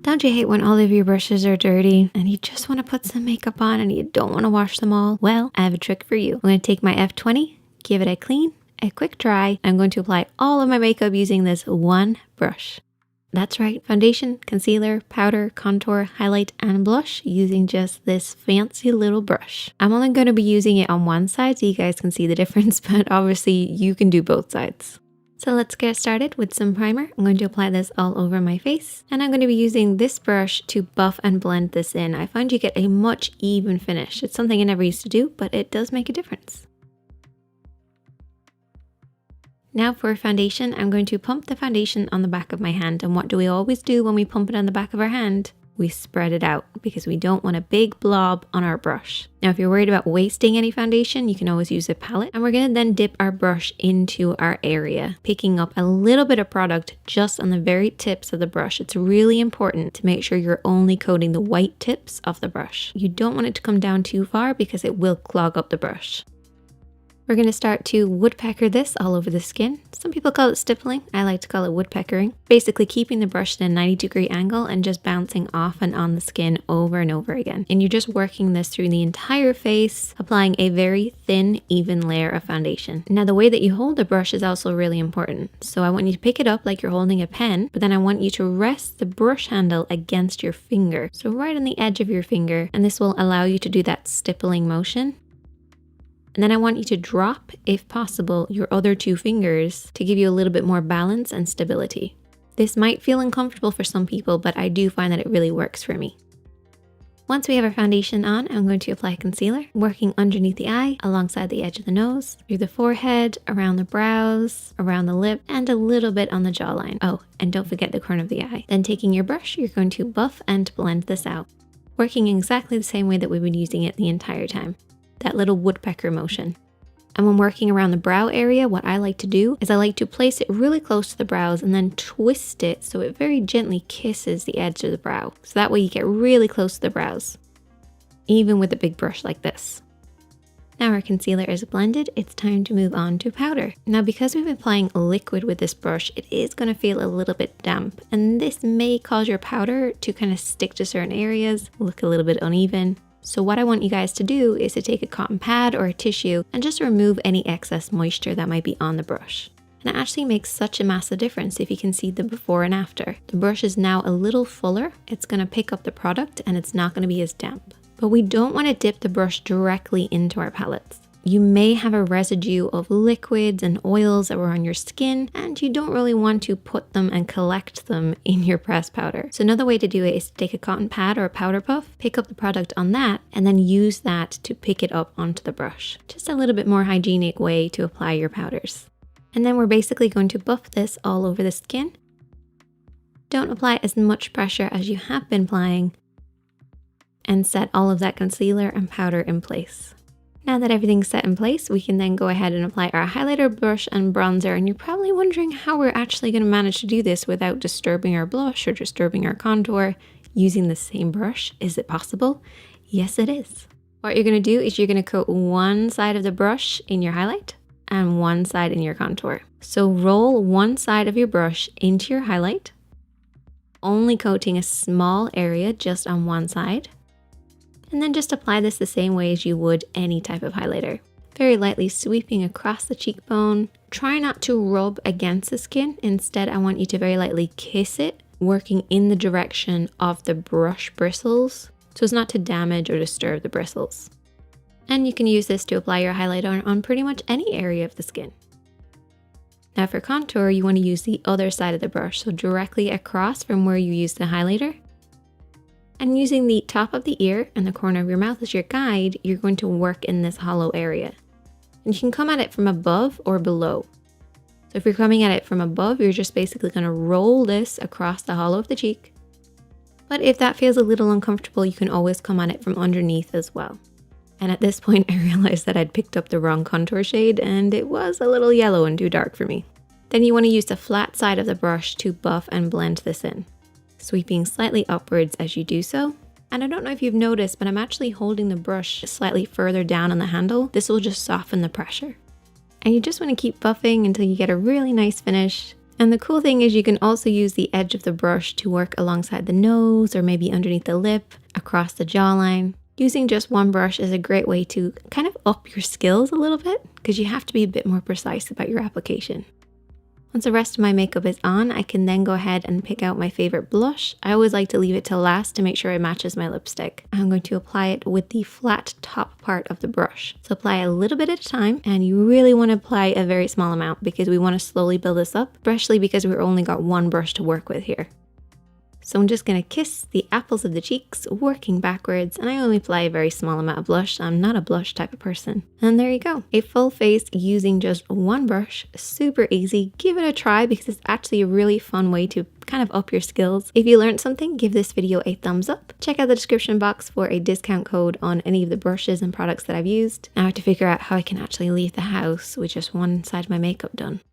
Don't you hate when all of your brushes are dirty and you just want to put some makeup on and you don't want to wash them all? Well, I have a trick for you. I'm going to take my F20, give it a clean, a quick dry. I'm going to apply all of my makeup using this one brush. That's right, foundation, concealer, powder, contour, highlight, and blush using just this fancy little brush. I'm only going to be using it on one side so you guys can see the difference, but obviously you can do both sides. So let's get started with some primer. I'm going to apply this all over my face, and I'm going to be using this brush to buff and blend this in. I find you get a much even finish. It's something I never used to do, but it does make a difference. Now for foundation, I'm going to pump the foundation on the back of my hand. And what do we always do when we pump it on the back of our hand? We spread it out because we don't want a big blob on our brush. Now, if you're worried about wasting any foundation, you can always use a palette. And we're going to then dip our brush into our area, picking up a little bit of product just on the very tips of the brush. It's really important to make sure you're only coating the white tips of the brush. You don't want it to come down too far because it will clog up the brush. We're going to start to woodpecker this all over the skin. Some people call it stippling. I like to call it woodpeckering. Basically keeping the brush at a 90-degree angle and just bouncing off and on the skin over and over again. And you're just working this through the entire face, applying a very thin, even layer of foundation. Now, the way that you hold the brush is also really important. So I want you to pick it up like you're holding a pen, but then I want you to rest the brush handle against your finger. So right on the edge of your finger, and this will allow you to do that stippling motion. And then I want you to drop, if possible, your other two fingers to give you a little bit more balance and stability. This might feel uncomfortable for some people, but I do find that it really works for me. Once we have our foundation on, I'm going to apply concealer, working underneath the eye, alongside the edge of the nose, through the forehead, around the brows, around the lip, and a little bit on the jawline. Oh, and don't forget the corner of the eye. Then taking your brush, you're going to buff and blend this out, working exactly the same way that we've been using it the entire time. That little woodpecker motion. And when working around the brow area, what I like to do is I like to place it really close to the brows and then twist it so it very gently kisses the edge of the brow. So that way you get really close to the brows, even with a big brush like this. Now our concealer is blended, it's time to move on to powder. Now, because we've been applying liquid with this brush, it is going to feel a little bit damp, and this may cause your powder to kind of stick to certain areas, look a little bit uneven. So what I want you guys to do is to take a cotton pad or a tissue and just remove any excess moisture that might be on the brush. And it actually makes such a massive difference if you can see the before and after. The brush is now a little fuller, it's going to pick up the product and it's not going to be as damp. But we don't want to dip the brush directly into our palettes. You may have a residue of liquids and oils that were on your skin, and you don't really want to put them and collect them in your pressed powder. So another way to do it is to take a cotton pad or a powder puff, pick up the product on that, and then use that to pick it up onto the brush. Just a little bit more hygienic way to apply your powders. And then we're basically going to buff this all over the skin. Don't apply as much pressure as you have been applying, and set all of that concealer and powder in place. Now that everything's set in place, we can then go ahead and apply our highlighter brush and bronzer. And you're probably wondering how we're actually going to manage to do this without disturbing our blush or disturbing our contour using the same brush. Is it possible? Yes, it is. What you're going to do is you're going to coat one side of the brush in your highlight and one side in your contour. So roll one side of your brush into your highlight, only coating a small area just on one side. And then just apply this the same way as you would any type of highlighter. Very lightly sweeping across the cheekbone. Try not to rub against the skin. Instead, I want you to very lightly kiss it, working in the direction of the brush bristles, so as not to damage or disturb the bristles. And you can use this to apply your highlighter on pretty much any area of the skin. Now for contour, you want to use the other side of the brush, so directly across from where you use the highlighter. And using the top of the ear and the corner of your mouth as your guide, you're going to work in this hollow area. And you can come at it from above or below. So if you're coming at it from above, you're just basically going to roll this across the hollow of the cheek. But if that feels a little uncomfortable, you can always come at it from underneath as well. And at this point, I realized that I'd picked up the wrong contour shade and it was a little yellow and too dark for me. Then you want to use the flat side of the brush to buff and blend this in, sweeping slightly upwards as you do so. And I don't know if you've noticed, but I'm actually holding the brush slightly further down on the handle. This will just soften the pressure. And you just want to keep buffing until you get a really nice finish. And the cool thing is you can also use the edge of the brush to work alongside the nose or maybe underneath the lip, across the jawline. Using just one brush is a great way to kind of up your skills a little bit because you have to be a bit more precise about your application. Once the rest of my makeup is on, I can then go ahead and pick out my favorite blush. I always like to leave it till last to make sure it matches my lipstick. I'm going to apply it with the flat top part of the brush. So apply a little bit at a time, and you really want to apply a very small amount because we want to slowly build this up, especially because we've only got one brush to work with here. So I'm just going to kiss the apples of the cheeks, working backwards, and I only apply a very small amount of blush. I'm not a blush type of person. And there you go. A full face using just one brush. Super easy. Give it a try because it's actually a really fun way to kind of up your skills. If you learned something, give this video a thumbs up. Check out the description box for a discount code on any of the brushes and products that I've used. Now I have to figure out how I can actually leave the house with just one side of my makeup done.